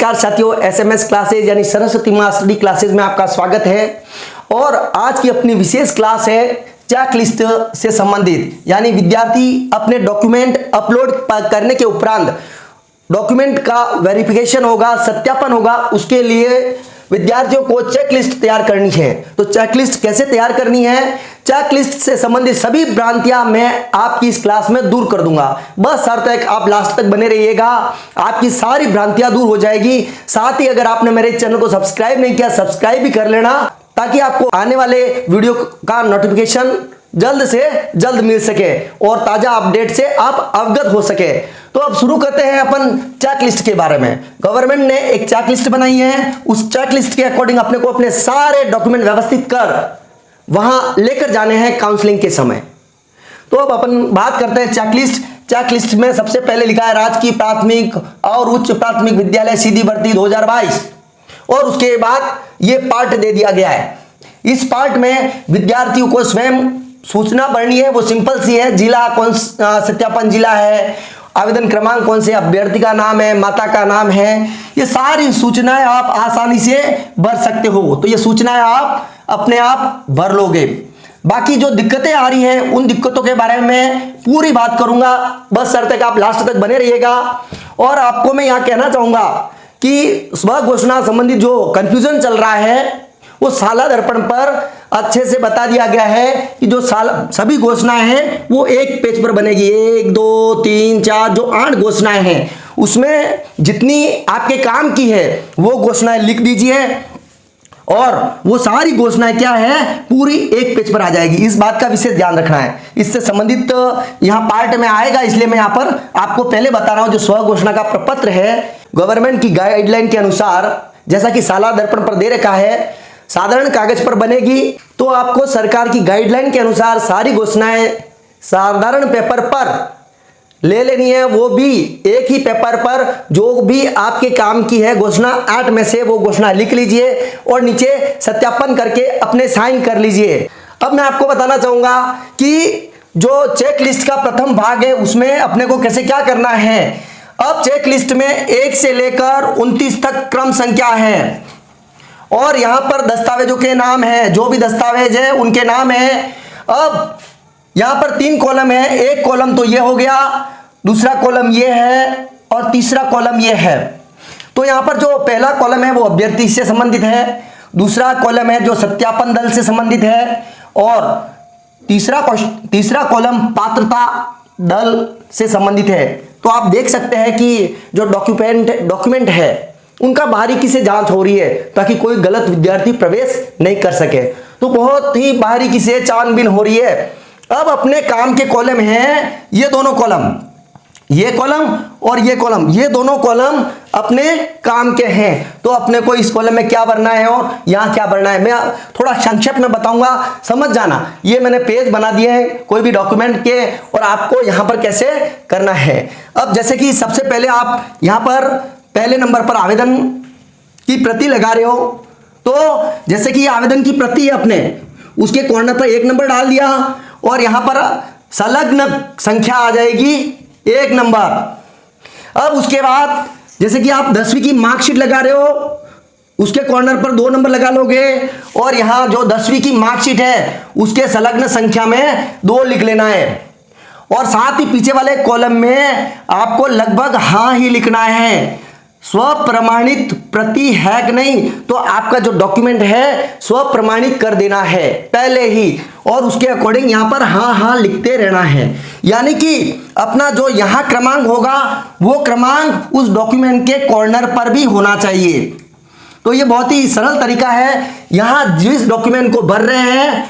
नमस्कार साथियों, SMS classes यानी सरस्वती मां स्टडी क्लासेज में आपका स्वागत है। और आज की अपनी विशेष क्लास है चेकलिस्ट से संबंधित, यानी विद्यार्थी अपने डॉक्यूमेंट अपलोड करने के उपरांत डॉक्यूमेंट का वेरिफिकेशन होगा, सत्यापन होगा, उसके लिए विद्यार्थियों को चेकलिस्ट तैयार करनी है। तो चेकलिस्ट कैसे तैयार करनी है, चेकलिस्ट से संबंधित सभी भ्रांतियां मैं आपकी इस क्लास में दूर कर दूंगा। बस शर्त है कि आप लास्ट तक बने रहिएगा, आपकी सारी भ्रांतियां दूर हो जाएगी। साथ ही अगर आपने मेरे चैनल को सब्सक्राइब नहीं किया, सब्सक्राइब भी कर लेना, ताकि आपको आने वाले वीडियो का नोटिफिकेशन जल्द से जल्द मिल सके और ताजा अपडेट से आप अवगत हो सके। तो अब शुरू करते हैं अपन चेकलिस्ट के बारे में। गवर्नमेंट ने एक चेकलिस्ट बनाई है, उस चेकलिस्ट के अकॉर्डिंग अपने को अपने सारे डॉक्यूमेंट व्यवस्थित कर वहां लेकर जाने हैं काउंसलिंग के समय। तो अब अपन बात करते हैं चेकलिस्ट। चेकलिस्ट में सबसे पहले लिखा है राजकीय प्राथमिक और उच्च प्राथमिक विद्यालय सीधी भर्ती 2022, और उसके बाद ये पार्ट दे दिया गया है। इस पार्ट में विद्यार्थियों को स्वयं सूचना भरनी है, वो सिंपल सी है। जिला कौन, सत्यापन जिला है, आवेदन क्रमांक कौन से, अभ्यर्थी का नाम है, माता का नाम है, ये सारी सूचनाएं आप आसानी से भर सकते हो। तो ये सूचनाएं आप अपने आप भर लोगे। बाकी जो दिक्कतें आ रही हैं उन दिक्कतों के बारे में पूरी बात करूंगा, बस शर्त है कि आप लास्ट तक बने रहिएगा। और आपको मैं यहां कहना चाहूंगा कि स्व घोषणा संबंधित जो कंफ्यूजन चल रहा है वो साला दर्पण पर अच्छे से बता दिया गया है कि जो सभी घोषणाएं हैं वो एक पेज पर बनेगी। 1 2 3 4 जो 8 घोषणाएं हैं उसमें जितनी आपके काम की है वो घोषणाएं लिख दीजिए, और वो सारी घोषणाएं क्या है पूरी एक पेज पर आ जाएगी। इस बात का विशेष ध्यान रखना है। इससे संबंधित यहां पार्ट में आएगा, इसलिए मैं यहां पर आपको पहले बता रहा हूं। जो स्व घोषणा का प्रपत्र है गवर्नमेंट की गाइडलाइन के अनुसार, जैसा कि साला दर्पण पर दे रखा है, साधारण कागज पर बनेगी। तो आपको सरकार की गाइडलाइन के अनुसार सारी घोषणाएं साधारण पेपर पर ले लेनी है, वो भी एक ही पेपर पर। जो भी आपके काम की है घोषणा 8 में से वो घोषणा लिख लीजिए और नीचे सत्यापन करके अपने साइन कर लीजिए। अब मैं आपको बताना चाहूंगा कि जो चेक लिस्ट का प्रथम भाग है उसमें अपने को कैसे क्या करना है। अब चेक लिस्ट में 1 से लेकर 29 तक क्रम संख्या है, और यहां पर दस्तावेजों के नाम है, जो भी दस्तावेज है उनके नाम है। अब यहां पर 3 कॉलम है, एक कॉलम तो ये हो गया, दूसरा कॉलम ये है और तीसरा कॉलम ये है। तो यहां पर जो पहला कॉलम है वो अभ्यर्थी से संबंधित है, दूसरा कॉलम है जो सत्यापन दल से संबंधित है, और तीसरा कॉलम पात्रता दल से संबंधित है। तो आप देख सकते हैं कि जो डॉक्यूमेंट है उनका बारीकी से जांच हो रही है, ताकि कोई गलत विद्यार्थी प्रवेश नहीं कर सके। तो बहुत ही बारीकी से छानबीन हो रही है। अब अपने काम के कॉलम हैं ये दोनों कॉलम, ये कॉलम और ये कॉलम, ये दोनों कॉलम अपने काम के हैं। तो अपने को इस कॉलम में क्या भरना है और यहां क्या भरना है मैं थोड़ा संक्षेप में बताऊंगा, समझ जाना। ये मैंने पेज बना दिए हैं कोई भी डॉक्यूमेंट के, और आपको यहां पर कैसे करना है। अब जैसे कि सबसे पहले आप यहां पर पहले नंबर पर आवेदन की प्रति लगा रहे हो, तो जैसे कि आवेदन की प्रति है अपने, उसके कॉर्नर पर 1 नंबर डाल दिया, और यहां पर संलग्न संख्या आ जाएगी 1 नंबर। अब उसके बाद जैसे कि आप 10वीं की मार्कशीट लगा रहे हो, उसके कॉर्नर पर 2 नंबर लगा लोगे, और यहां जो 10वीं की मार्कशीट है उसके संलग्न संख्या में 2 लिख लेना है। और साथ ही पीछे वाले कॉलम में आपको लगभग हाँ ही लिखना है। स्व प्रमाणित प्रति है कि नहीं, तो आपका जो डॉक्यूमेंट है स्व प्रमाणित कर देना है पहले ही, और उसके अकॉर्डिंग यहां पर हाँ हाँ लिखते रहना है। यानी कि अपना जो यहां क्रमांक होगा वो क्रमांक उस डॉक्यूमेंट के कॉर्नर पर भी होना चाहिए। तो ये बहुत ही सरल तरीका है। यहां जिस डॉक्यूमेंट को भर रहे हैं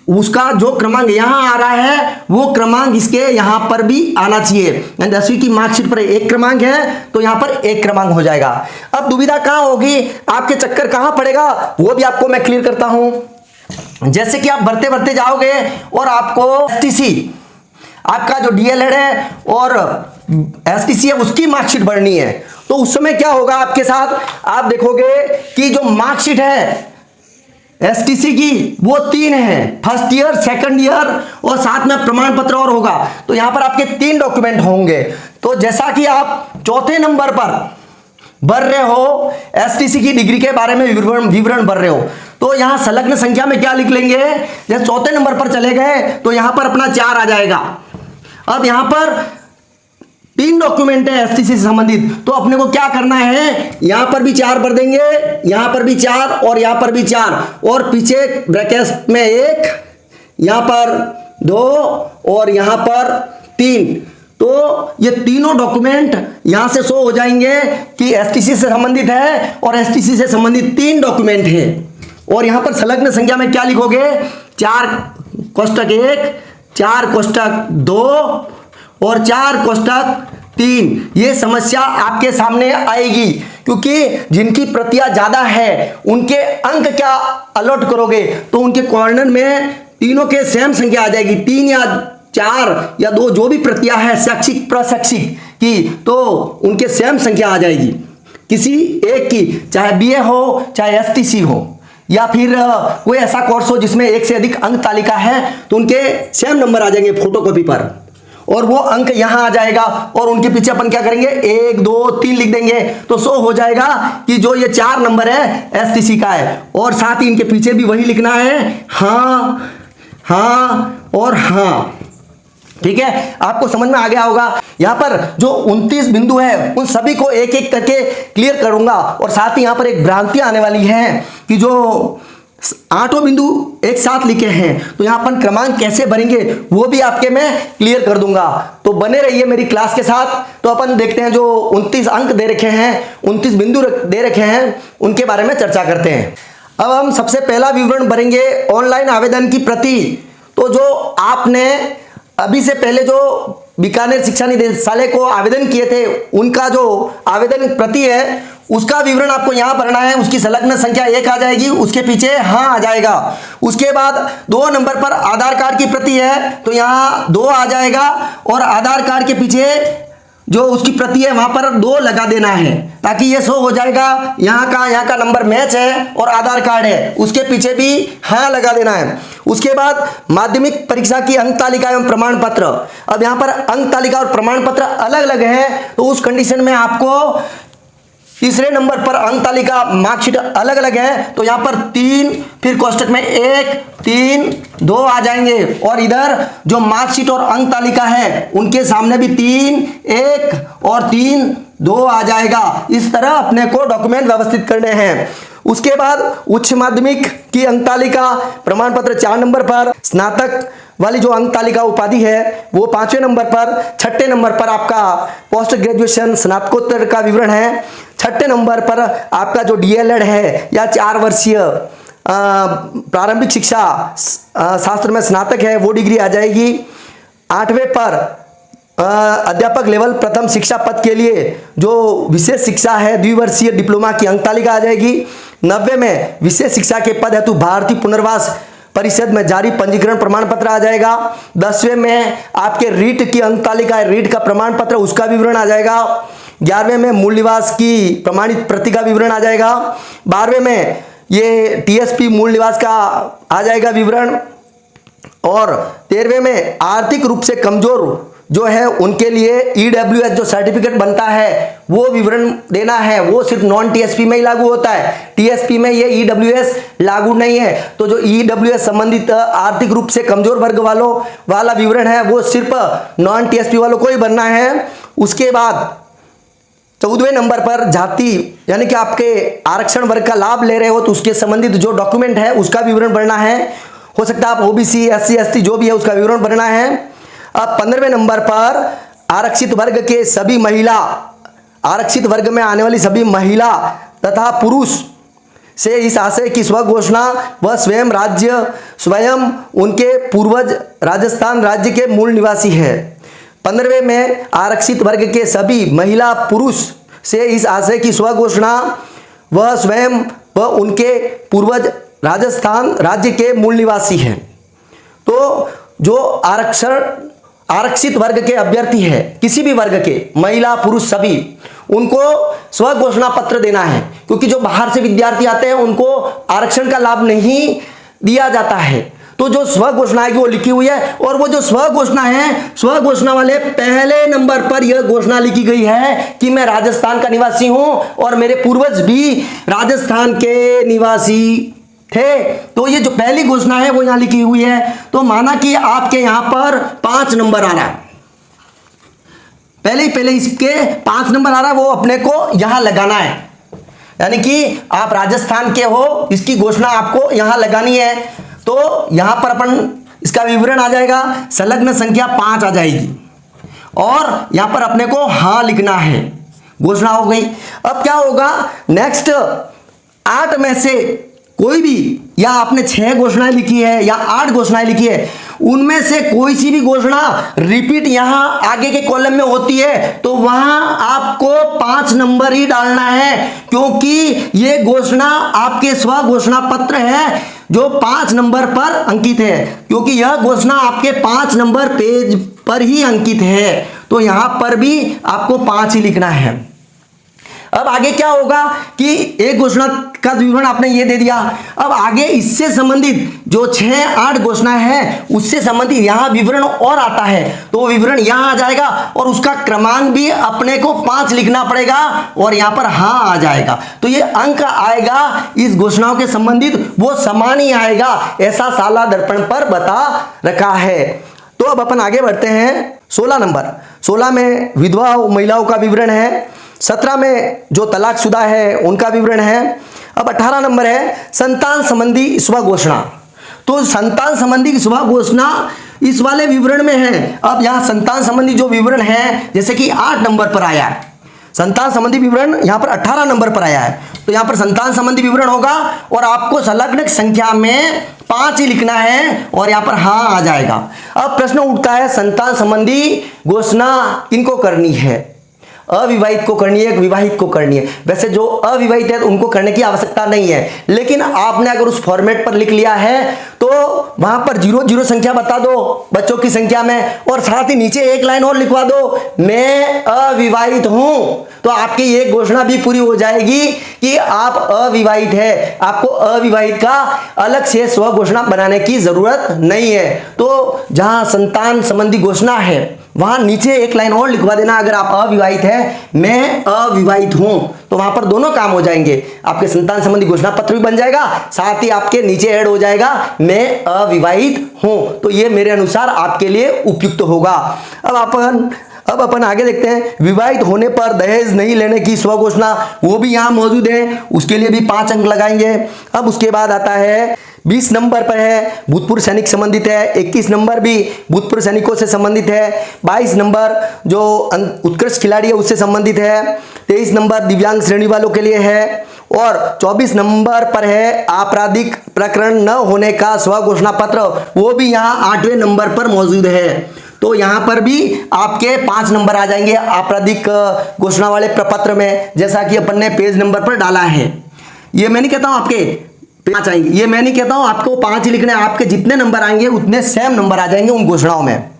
उसका जो क्रमांक यहां आ रहा है वो क्रमांक इसके यहां पर भी आना चाहिए। 10वीं की मार्कशीट पर 1 क्रमांक है तो यहां पर 1 क्रमांक हो जाएगा। अब दुविधा कहां होगी, आपके चक्कर कहां पड़ेगा, वो भी आपको मैं क्लियर करता हूं। जैसे कि आप भरते भरते जाओगे और आपको एसटीसी, आपका जो डीएलएड है और एसटीसी है उसकी मार्कशीट भरनी है, तो उस समय क्या होगा आपके साथ, आप देखोगे कि जो मार्कशीट है एसटीसी की वो 3 है, फर्स्ट ईयर, सेकंड ईयर और साथ में प्रमाण पत्र और होगा। तो यहां पर आपके 3 डॉक्यूमेंट होंगे। तो जैसा कि आप चौथे नंबर पर भर रहे हो, एसटीसी की डिग्री के बारे में विवरण भर रहे हो, तो यहां संलग्न संख्या में क्या लिख लेंगे? जैसे चौथे नंबर पर चले गए तो यहां पर अपना 4 आ जाएगा। अब यहां पर 3 डॉक्यूमेंट है एसटीसी से संबंधित, तो अपने को क्या करना है? यहां पर भी 4 भर देंगे, यहां पर भी 4 और यहां पर भी 4, और पीछे ब्रैकेट में 1, यहां पर 2 और यहां पर 3। तो ये तीनों डॉक्यूमेंट यहां से शो हो जाएंगे कि एसटीसी से संबंधित है और एसटीसी से संबंधित 3 डॉक्यूमेंट है। और यहां पर संलग्न संख्या में क्या लिखोगे? 4 कोष्टक 1, 4 कोष्टक 2 और 4 कोष्टक 3। ये समस्या आपके सामने आएगी, क्योंकि जिनकी प्रतियां ज्यादा है उनके अंक क्या अलॉट करोगे? तो उनके कॉर्नर में तीनों के सेम संख्या आ जाएगी, 3 या 4 या 2 जो भी प्रतियां है शैक्षिक प्रशैक्षिक की, तो उनके सेम संख्या आ जाएगी किसी एक की, चाहे बीए हो चाहे एसटीसी हो या फिर कोई ऐसा कोर्स हो जिसमें एक से अधिक अंक तालिका है, तो उनके सेम नंबर आ जाएंगे फोटोकॉपी पर और वो अंक यहां आ जाएगा। और उनके पीछे अपन क्या करेंगे? 1 2 3 लिख देंगे, तो शो हो जाएगा कि जो ये 4 नंबर है एसटीसी का है। और साथ ही इनके पीछे भी वही लिखना है, हाँ हाँ और हाँ। ठीक है, आपको समझ में आ गया होगा। यहां पर जो 29 बिंदु है उन सभी को एक एक करके क्लियर करूंगा। और साथ ही यहां पर एक भ्रांति आने वाली है कि जो 8 बिंदु एक साथ लिखे हैं, तो यहां पर क्रमांक कैसे भरेंगे वो भी आपके मैं क्लियर कर दूंगा। तो बने रहिए मेरी क्लास के साथ। तो अपन देखते हैं जो 29 अंक दे रखे हैं, 29 बिंदु दे रखे हैं, उनके बारे में चर्चा करते हैं। अब हम सबसे पहला विवरण भरेंगे ऑनलाइन आवेदन की प्रति। तो जो आपने अभी से पहले जो बीकानेर शिक्षा निदेशालय को आवेदन किए थे, उनका जो आवेदन प्रति है उसका विवरण आपको यहां भरना है। उसकी संलग्न संख्या 1 आ जाएगी, उसके पीछे हाँ आ जाएगा। उसके बाद 2 नंबर पर आधार कार्ड की प्रति है, तो यहां 2 आ जाएगा और आधार कार्ड के पीछे जो उसकी प्रति है वहां पर 2 लगा देना है, ताकि ये शो हो जाएगा यहाँ का नंबर मैच है और आधार कार्ड है, उसके पीछे भी हाँ लगा देना है। उसके बाद माध्यमिक परीक्षा की अंक तालिका एवं प्रमाण पत्र। अब यहाँ पर अंक तालिका और प्रमाण पत्र अलग अलग है, तो उस कंडीशन में आपको तीसरे नंबर पर अंक तालिका मार्कशीट अलग अलग है, तो यहां पर 3 फिर कोष्टक में 1 3 2 आ जाएंगे। और इधर जो मार्कशीट और अंक तालिका है उनके सामने भी 3 1 और 3 2 आ जाएगा। इस तरह अपने को डॉक्यूमेंट व्यवस्थित करने हैं। उसके बाद उच्च माध्यमिक की अंक तालिका प्रमाण पत्र 4 नंबर पर, स्नातक वाली जो अंक तालिका उपाधि है वो 5वें नंबर पर, 6ठे नंबर पर आपका पोस्ट ग्रेजुएशन स्नातकोत्तर का विवरण है, 6ठे नंबर पर आपका जो डीएलएड है या 4 वर्षीय प्रारंभिक शिक्षा शास्त्र में स्नातक है वो डिग्री आ जाएगी। 8वें पर अध्यापक लेवल प्रथम शिक्षा पद के लिए जो विशेष शिक्षा है द्विवर्षीय डिप्लोमा की अंक तालिका आ जाएगी। 90 में विशेष शिक्षा के पद हेतु भारतीय पुनर्वास परिषद में जारी पंजीकरण प्रमाण पत्र आ जाएगा। 10वें में आपके रीट की अंक तालिका है, रीट का प्रमाण पत्र उसका विवरण आ जाएगा। 11वें में मूल निवास की प्रमाणित प्रति का विवरण आ जाएगा। 12वें में ये टीएसपी मूल निवास का आ जाएगा विवरण। और 13वें में आर्थिक रूप से कमजोर जो है उनके लिए ईडब्ल्यूएस जो सर्टिफिकेट बनता है वो विवरण देना है। वो सिर्फ नॉन टीएसपी में ही लागू होता है, टीएसपी में ये ईडब्ल्यूएस लागू नहीं है। तो जो ईडब्ल्यूएस संबंधित आर्थिक रूप से कमजोर वर्ग वालों वाला विवरण है वो सिर्फ नॉन टीएसपी वालों को ही बनना है। उसके बाद 14वें नंबर पर जाति यानी कि आपके आरक्षण वर्ग का लाभ ले रहे हो तो उसके संबंधित जो डॉक्यूमेंट है उसका विवरण भरना है। हो सकता है आप ओबीसी एससी एसटी जो भी है उसका विवरण भरना है। अब 15वें नंबर पर आरक्षित वर्ग के सभी महिला, आरक्षित वर्ग में आने वाली सभी महिला तथा पुरुष से इस आशय की स्वघोषणा व स्वयं उनके पूर्वज राजस्थान राज्य के मूल निवासी है। 15वें में आरक्षित वर्ग के सभी महिला पुरुष से इस आशय की स्वघोषणा व स्वयं व उनके पूर्वज राजस्थान राज्य के मूल निवासी हैं। तो जो आरक्षित वर्ग के अभ्यर्थी है किसी भी वर्ग के महिला पुरुष सभी, उनको स्वघोषणा पत्र देना है, क्योंकि जो बाहर से विद्यार्थी आते हैं उनको आरक्षण का लाभ नहीं दिया जाता है। तो जो स्व घोषणा आएगी वो लिखी हुई है, और वो जो स्व घोषणा है, स्व घोषणा वाले पहले नंबर पर यह घोषणा लिखी गई है कि मैं राजस्थान का निवासी हूं और मेरे पूर्वज भी राजस्थान के निवासी थे। तो ये जो पहली घोषणा है वो यहां लिखी हुई है। तो माना कि आपके यहां पर 5 नंबर आ रहा है, पहले इसके 5 नंबर आ रहा है, वो अपने को यहां लगाना है, यानी कि आप राजस्थान के हो, इसकी घोषणा आपको यहां लगानी है। तो यहां पर अपन इसका विवरण आ जाएगा, संलग्न संख्या 5 आ जाएगी, और यहां पर अपने को हां लिखना है। घोषणा हो गई। अब क्या होगा, नेक्स्ट 8 में से कोई भी, या आपने 6 घोषणाएं लिखी है या 8 घोषणाएं लिखी है, उनमें से कोई सी भी घोषणा रिपीट यहां आगे के कॉलम में होती है तो वहां आपको 5 नंबर ही डालना है, क्योंकि यह घोषणा आपके स्व घोषणा पत्र है जो 5 नंबर पर अंकित है, क्योंकि यह घोषणा आपके 5 नंबर पेज पर ही अंकित है। तो यहां पर भी आपको 5 ही लिखना है। अब आगे क्या होगा कि एक घोषणा का विवरण आपने ये दे दिया। अब आगे इससे संबंधित जो 6-8 घोषणाएं हैं उससे संबंधित यहां विवरण और आता है, तो विवरण यहां आ जाएगा और उसका क्रमांक भी अपने को 5 लिखना पड़ेगा और यहां पर हां आ जाएगा। तो ये अंक आएगा इस घोषणाओं के संबंधित वो समान ही आएगा, ऐसा शाला दर्पण पर बता रखा है। तो अब अपन आगे बढ़ते हैं। 16 नंबर, 16 में विधवा महिलाओं का विवरण है, 17 में जो तलाकशुदा है उनका विवरण है। अब 18 नंबर है संतान संबंधी स्व घोषणा। तो संतान संबंधी स्व घोषणा इस वाले विवरण में है। अब यहां संतान संबंधी जो विवरण है, जैसे कि 8 नंबर पर आया है संतान संबंधी विवरण, यहां पर 18 नंबर पर आया है, तो यहां पर संतान संबंधी विवरण होगा और आपको संलग्न संख्या में 5 ही लिखना है और यहां पर हां आ जाएगा। अब प्रश्न उठता है संतान संबंधी घोषणा किनको करनी है, अविवाहित को करनी है, विवाहित को करनी है। वैसे जो अविवाहित है तो उनको करने की आवश्यकता नहीं है, लेकिन आपने अगर उस फॉर्मेट पर लिख लिया है तो वहां पर 0 संख्या बता दो बच्चों की संख्या में, और साथ ही नीचे एक लाइन और लिखवा दो, मैं अविवाहित हूं, तो आपकी ये घोषणा भी पूरी हो जाएगी कि आप अविवाहित है। आपको अविवाहित का अलग से स्व घोषणा बनाने की जरूरत नहीं है। तो जहां संतान संबंधी घोषणा है वहां नीचे एक लाइन और लिखवा देना, अगर आप अविवाहित है, मैं अविवाहित हूं, तो वहां पर दोनों काम हो जाएंगे। आपके संतान संबंधी घोषणा पत्र भी बन जाएगा, साथ ही आपके नीचे ऐड हो जाएगा मैं अविवाहित हूं। तो ये मेरे अनुसार आपके लिए उपयुक्त होगा। अब अपन आगे देखते हैं। विवाहित होने पर दहेज नहीं लेने की स्व घोषणा, वो भी यहां मौजूद है, उसके लिए भी 5 अंक लगाएंगे। अब उसके बाद आता है 20 नंबर पर है भूतपूर्व सैनिक संबंधित है, 21 नंबर भी भूतपूर्व सैनिकों से संबंधित है, 22 नंबर जो उत्कृष्ट खिलाड़ी है उससे संबंधित है, 23 नंबर दिव्यांग श्रेणी वालों के लिए है, और 24 नंबर पर है आपराधिक प्रकरण न होने का स्व घोषणा पत्र, वो भी यहाँ 8वें नंबर पर मौजूद है। तो यहां पर भी आपके 5 नंबर आ जाएंगे आपराधिक घोषणा वाले प्रपत्र में, जैसा कि अपन ने पेज नंबर पर डाला है। ये मैं नहीं कहता हूं आपके 5 आएंगे, ये मैं नहीं कहता हूं आपको 5 ही लिखने, आपके जितने नंबर आएंगे उतने सेम नंबर आ जाएंगे उन घोषणाओं में।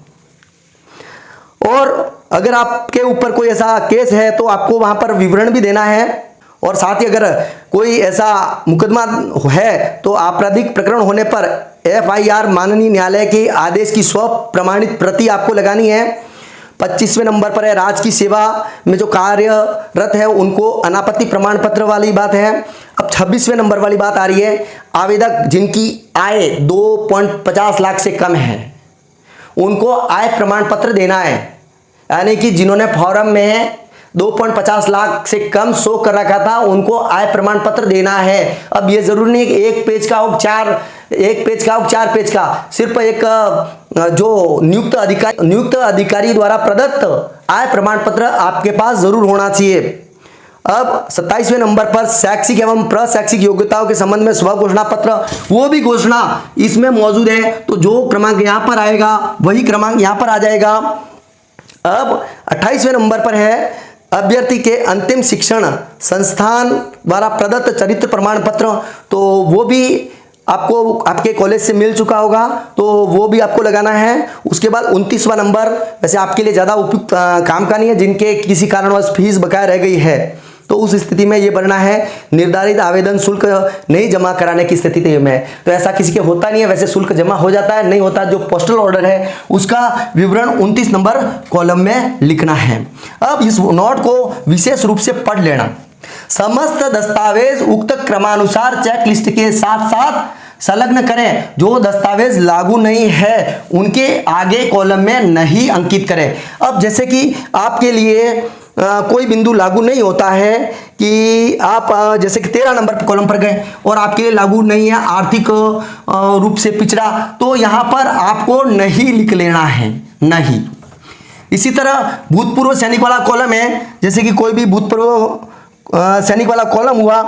और अगर आपके ऊपर कोई ऐसा केस है तो आपको वहां पर विवरण भी देना है, और साथ ही अगर कोई ऐसा मुकदमा है तो आपराधिक प्रकरण होने पर FIR माननीय न्यायालय के आदेश की स्व प्रमाणित प्रति आपको लगानी है। 25वें नंबर पर है राज की सेवा में जो कार्यरत है उनको अनापत्ति प्रमाण पत्र वाली बात है। अब 26वें नंबर वाली बात आ रही है, आवेदक जिनकी आय 2.50 लाख से कम है उनको आय प्रमाण पत्र देना है, यानी कि जिन्होंने फॉर्म में 2.50 लाख से कम शो कर रखा था उनको आय प्रमाण पत्र देना है। अब ये जरूरी नहीं कि एक पेज का हो 4 पेज का, सिर्फ एक जो नियुक्त अधिकारी द्वारा प्रदत्त आय प्रमाण पत्र आपके पास जरूर होना चाहिए। अब 27वें नंबर पर शैक्षिक एवं प्रशैक्षिक योग्यताओं के संबंध में स्व घोषणा पत्र, वो भी घोषणा इसमें मौजूद है, तो जो क्रमांक यहां पर आएगा वही क्रमांक यहां पर आ जाएगा। अब 28वें नंबर पर है अभ्यर्थी के अंतिम शिक्षण संस्थान द्वारा प्रदत्त चरित्र प्रमाण पत्र, तो वो भी आपको आपके कॉलेज से मिल चुका होगा, तो वो भी आपको लगाना है। उसके बाद 29वां नंबर, वैसे आपके लिए ज़्यादा उपयुक्त काम का नहीं है, जिनके किसी कारणवश फीस बकाया रह गई है तो उस स्थिति में ये भरना है निर्धारित आवेदन शुल्क नहीं जमा कराने की स्थिति में। तो ऐसा किसी के होता नहीं है, वैसे शुल्क जमा हो जाता है, नहीं होता जो पोस्टल ऑर्डर है उसका विवरण 29 नंबर कॉलम में लिखना है। अब इस नोट को विशेष रूप से पढ़ लेना। समस्त दस्तावेज उक्त क्रमानुसार चेकलिस्ट के साथ साथ संलग्न करें। जो दस्तावेज लागू नहीं है उनके आगे कॉलम में नहीं अंकित करें। अब जैसे कि आपके लिए कोई बिंदु लागू नहीं होता है कि आप जैसे कि 13 नंबर कॉलम पर गए और आपके लिए लागू नहीं है आर्थिक रूप से पिछड़ा, तो यहां पर आपको नहीं लिख लेना है, नहीं। इसी तरह भूतपूर्व सैनिक वाला कॉलम है, जैसे कि कोई भी भूतपूर्व सैनिक वाला कॉलम हुआ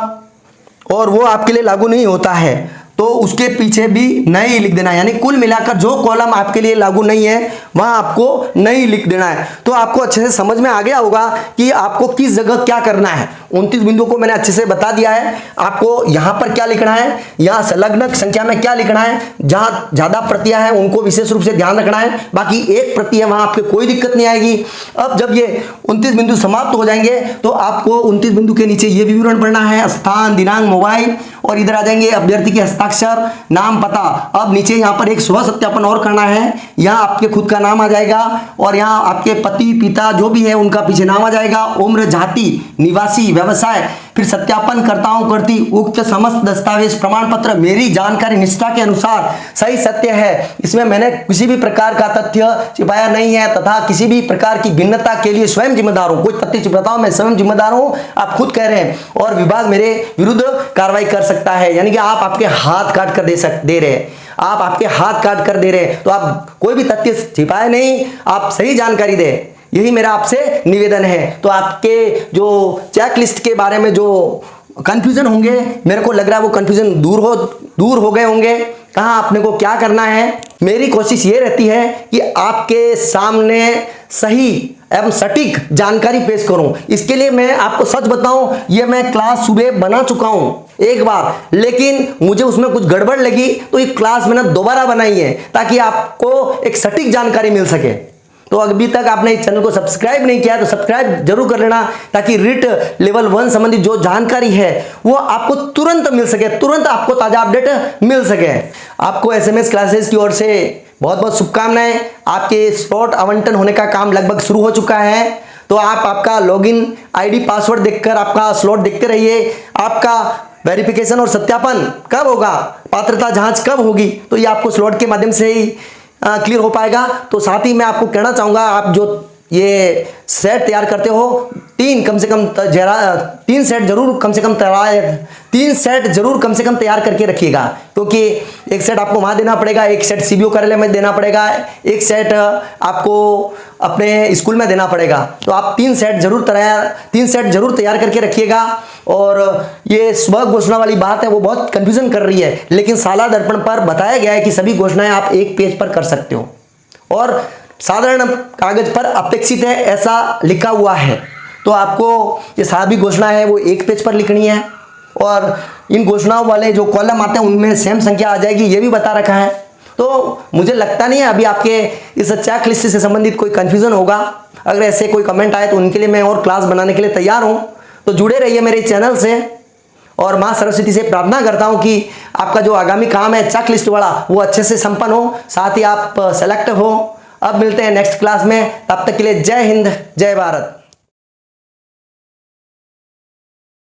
और वो आपके लिए लागू नहीं होता है तो उसके पीछे भी नहीं लिख देना है। यानी कुल मिलाकर जो कॉलम आपके लिए लागू नहीं है वहां आपको नहीं लिख देना है। तो आपको अच्छे से समझ में आ गया होगा कि आपको किस जगह क्या करना है। 29 बिंदुओं को मैंने अच्छे से बता दिया है। आपको यहां पर क्या लिखना है, यहां संलग्न संख्या में क्या लिखना है, जहां ज्यादा प्रतियां हैं उनको विशेष रूप से ध्यान रखना है, बाकी एक प्रति है वहां आपको कोई दिक्कत नहीं आएगी। अब जब ये 29 बिंदु समाप्त हो जाएंगे तो आपको 29 बिंदु के नीचे ये विवरण पढ़ना है, स्थान, दिनांक, मोबाइल, और इधर आ जाएंगे अभ्यर्थी के हस्ताक्षर, नाम, पता। अब नीचे यहाँ पर एक स्व सत्यापन और करना है। यहाँ आपके खुद का नाम आ जाएगा और यहाँ आपके पति, पिता जो भी है उनका पीछे नाम आ जाएगा, उम्र, जाति, निवासी, व्यवसाय, फिर सत्यापनकर्ताओं करती उक्त समस्त दस्तावेज प्रमाण पत्र मेरी जानकारी निष्ठा के अनुसार सही सत्य है। इसमें मैंने किसी भी प्रकार का तथ्य छिपाया नहीं है तथा किसी भी प्रकार की भिन्नता के लिए स्वयं जिम्मेदार हूं। कोई तथ्य छिपाता हूं मैं स्वयं जिम्मेदार हूं, आप खुद कह रहे हैं, और विभाग मेरे विरुद्ध कार्रवाई कर सकता है। यानी कि आप आपके हाथ काट कर दे रहे हैं, आप आपके हाथ काट कर दे रहे हैं, तो आप कोई भी तथ्य छिपाए नहीं, आप सही जानकारी दें, यही मेरा आपसे निवेदन है। तो आपके जो चेकलिस्ट के बारे में जो कंफ्यूजन होंगे, मेरे को लग रहा है वो कंफ्यूजन दूर हो गए होंगे। कहाँ अपने को क्या करना है, मेरी कोशिश ये रहती है कि आपके सामने सही एवं सटीक जानकारी पेश करूं। इसके लिए मैं आपको सच बताऊं, ये मैं क्लास सुबह बना चुका हूं एक बार, लेकिन मुझे उसमें कुछ गड़बड़ लगी तो ये क्लास मैंने दोबारा बनाई है ताकि आपको एक सटीक जानकारी मिल सके। तो अभी तक आपने इस चैनल को सब्सक्राइब नहीं किया तो सब्सक्राइब जरूर कर लेना ताकि रिट लेवल 1 संबंधी जो जानकारी है वो आपको तुरंत मिल सके, तुरंत आपको ताजा अपडेट मिल सके। आपको एसएमएस क्लासेस की ओर से बहुत बहुत शुभकामनाएं। आपके स्लॉट आवंटन होने का काम लगभग शुरू हो चुका है, तो आप आपका लॉगिन आईडी पासवर्ड देखकर आपका स्लॉट देखते रहिए। आपका वेरिफिकेशन और सत्यापन कब होगा, पात्रता जांच कब होगी, तो ये आपको स्लॉट के माध्यम से ही क्लियर हो पाएगा। तो साथ ही मैं आपको कहना चाहूंगा, आप जो ये सेट तैयार करते हो 3 सेट जरूर कम से कम तैयार करके रखिएगा, क्योंकि एक सेट आपको वहां देना पड़ेगा, एक सेट सीबीओ कार्यालय में देना पड़ेगा, एक सेट आपको अपने स्कूल में देना पड़ेगा। तो आप 3 सेट जरूर तैयार करके रखिएगा। और ये स्व घोषणा वाली बात है वो बहुत कंफ्यूजन कर रही है, लेकिन शाला दर्पण पर बताया गया है कि सभी घोषणाएं आप एक पेज पर कर सकते हो और साधारण कागज पर अपेक्षित है ऐसा लिखा हुआ है। तो आपको ये सभी घोषणा है वो एक पेज पर लिखनी है और इन घोषणाओं वाले जो कॉलम आते हैं उनमें सेम संख्या आ जाएगी, ये भी बता रखा है। तो मुझे लगता नहीं है अभी आपके इस चेकलिस्ट से संबंधित कोई कंफ्यूजन होगा। अगर ऐसे कोई कमेंट आए तो उनके लिए मैं और क्लास बनाने के लिए तैयार हूं। तो जुड़े रहिए मेरे चैनल से और मां सरस्वती से प्रार्थना करता हूं कि आपका जो आगामी काम है चेकलिस्ट वाला वो अच्छे से संपन्न हो, साथ ही आप सेलेक्ट हो। अब मिलते हैं नेक्स्ट क्लास में, तब तक के लिए जय हिंद, जय भारत।